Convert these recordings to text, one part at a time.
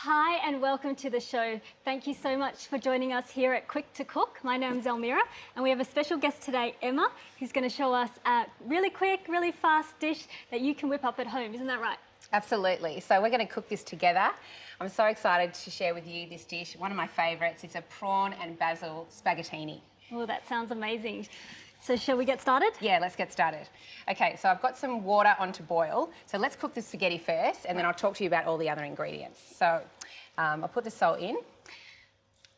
Hi and welcome to the show. Thank you so much for joining us here at Quick to Cook. My name's Elmira and we have a special guest today, Emma, who's going to show us a really quick, really fast dish that you can whip up at home. Isn't that right? Absolutely. So we're going to cook this together. I'm so excited to share with you this dish, one of my favourites. It's a prawn and basil spaghettini. Oh, that sounds amazing. So shall we get started? Yeah, let's get started. Okay, so I've got some water on to boil. So let's cook the spaghetti first and then I'll talk to you about all the other ingredients. So I'll put the salt in.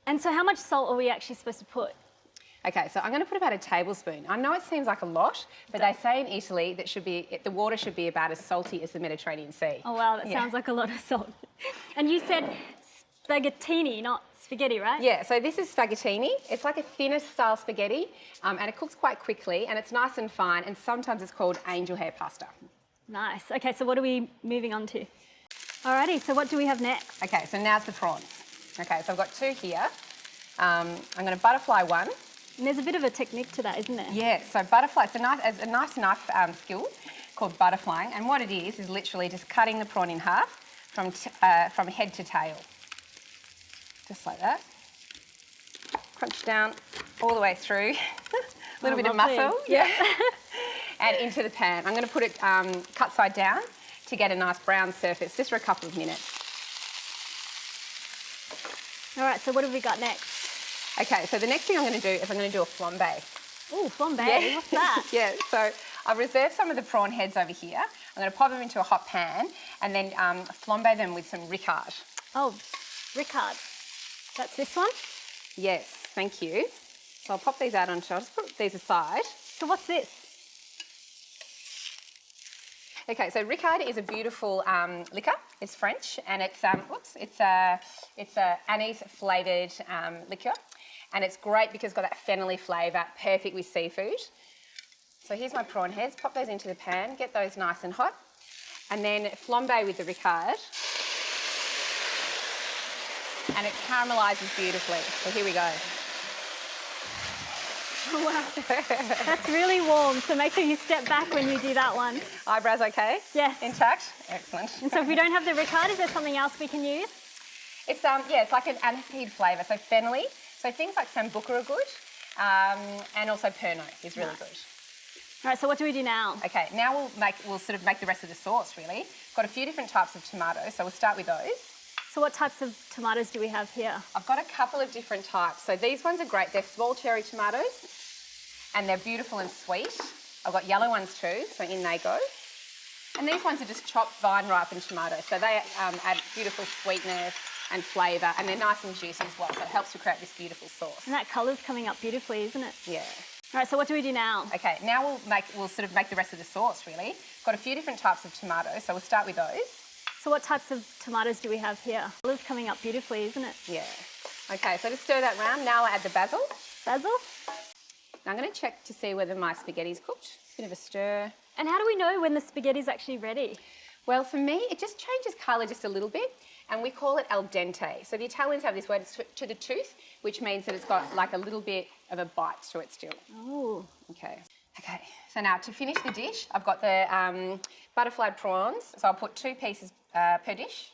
And so how much salt are we actually supposed to put? Okay, so I'm going to put about a tablespoon. I know it seems like a lot, but they say in Italy that the water should be about as salty as the Mediterranean Sea. Oh wow, that sounds like a lot of salt. And you said spaghettini, not spaghetti, right? Yeah, so this is spaghettini. It's like a thinner style spaghetti and it cooks quite quickly and it's nice and fine, and sometimes it's called angel hair pasta. Nice. Okay, so what are we moving on to? Alrighty, so what do we have next? Okay, so now's the prawns. Okay, so I've got two here. I'm going to butterfly one. And there's a bit of a technique to that, isn't there? Yeah, so butterfly, it's a nice knife skill called butterflying, and what it is literally just cutting the prawn in half from head to tail. Just like that. Crunch down all the way through. A little bit of muscle. Yeah. And into the pan. I'm going to put it cut side down to get a nice brown surface, just for a couple of minutes. All right, so what have we got next? Okay, so the next thing I'm going to do is I'm going to do a flambe. Oh, flambe, Yeah. what's that? Yeah, so I've reserved some of the prawn heads over here. I'm going to pop them into a hot pan and then flambe them with some ricard. Oh, ricard. That's this one? Yes, thank you. So I'll pop these out onto, I'll just put these aside. So what's this? Okay, so ricard is a beautiful liquor. It's French and it's a anise flavoured liqueur, and it's great because it's got that fennelly flavour, perfect with seafood. So here's my prawn heads. Pop those into the pan, get those nice and hot, and then flambe with the ricard. And it caramelizes beautifully. So here we go. Oh, wow. That's really warm, so make sure you step back when you do that one. Eyebrows okay? Yes. Intact? Excellent. And so if we don't have the ricard, is there something else we can use? It's it's like an aniseed flavour, so fennelly. So things like sambuca are good, and also Pernod is really good. All right, so what do we do now? Okay, now we'll sort of make the rest of the sauce, really. Got a few different types of tomatoes, so we'll start with those. So what types of tomatoes do we have here? I've got a couple of different types. So these ones are great. They're small cherry tomatoes and they're beautiful and sweet. I've got yellow ones too, so in they go. And these ones are just chopped vine ripened tomatoes. So they add beautiful sweetness and flavour, and they're nice and juicy as well. So it helps to create this beautiful sauce. And that colour's coming up beautifully, isn't it? Yeah. All right, so what do we do now? Okay, now we'll sort of make the rest of the sauce, really. Got a few different types of tomatoes, so we'll start with those. So what types of tomatoes do we have here? Colour's coming up beautifully, isn't it? Yeah. Okay, so just stir that round. Now I'll add the basil. Basil? Now I'm going to check to see whether my spaghetti's cooked. Bit of a stir. And how do we know when the spaghetti's actually ready? Well, for me, it just changes colour just a little bit, and we call it al dente. So the Italians have this word, it's to the tooth, which means that it's got like a little bit of a bite to it still. Oh. Okay. Okay, so now to finish the dish, I've got the butterfly prawns. So I'll put 2 pieces per dish.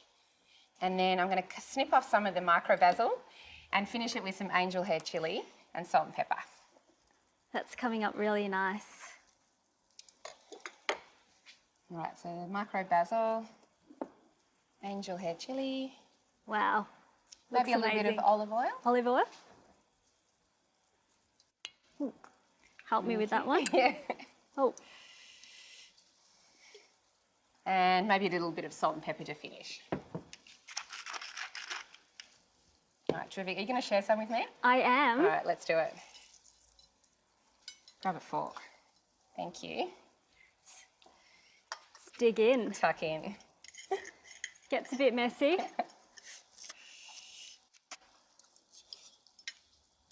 And then I'm going to snip off some of the micro basil and finish it with some angel hair chilli and salt and pepper. That's coming up really nice. All right, so the micro basil, angel hair chilli. Wow. Maybe a little bit of olive oil. Olive oil? Ooh. Help me with that one. Yeah. Oh. And maybe a little bit of salt and pepper to finish. All right, terrific. Are you going to share some with me? I am. All right, let's do it. Grab a fork. Thank you. Let's dig in. Tuck in. Gets a bit messy.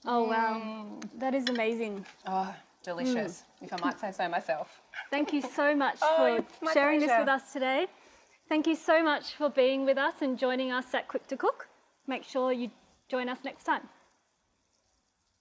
Oh, wow. That is amazing. Oh, delicious, if I might say so myself. Thank you so much Oh, for it's my sharing this pleasure. with us today. Thank you so much for being with us and joining us at Quick to Cook. Make sure you join us next time.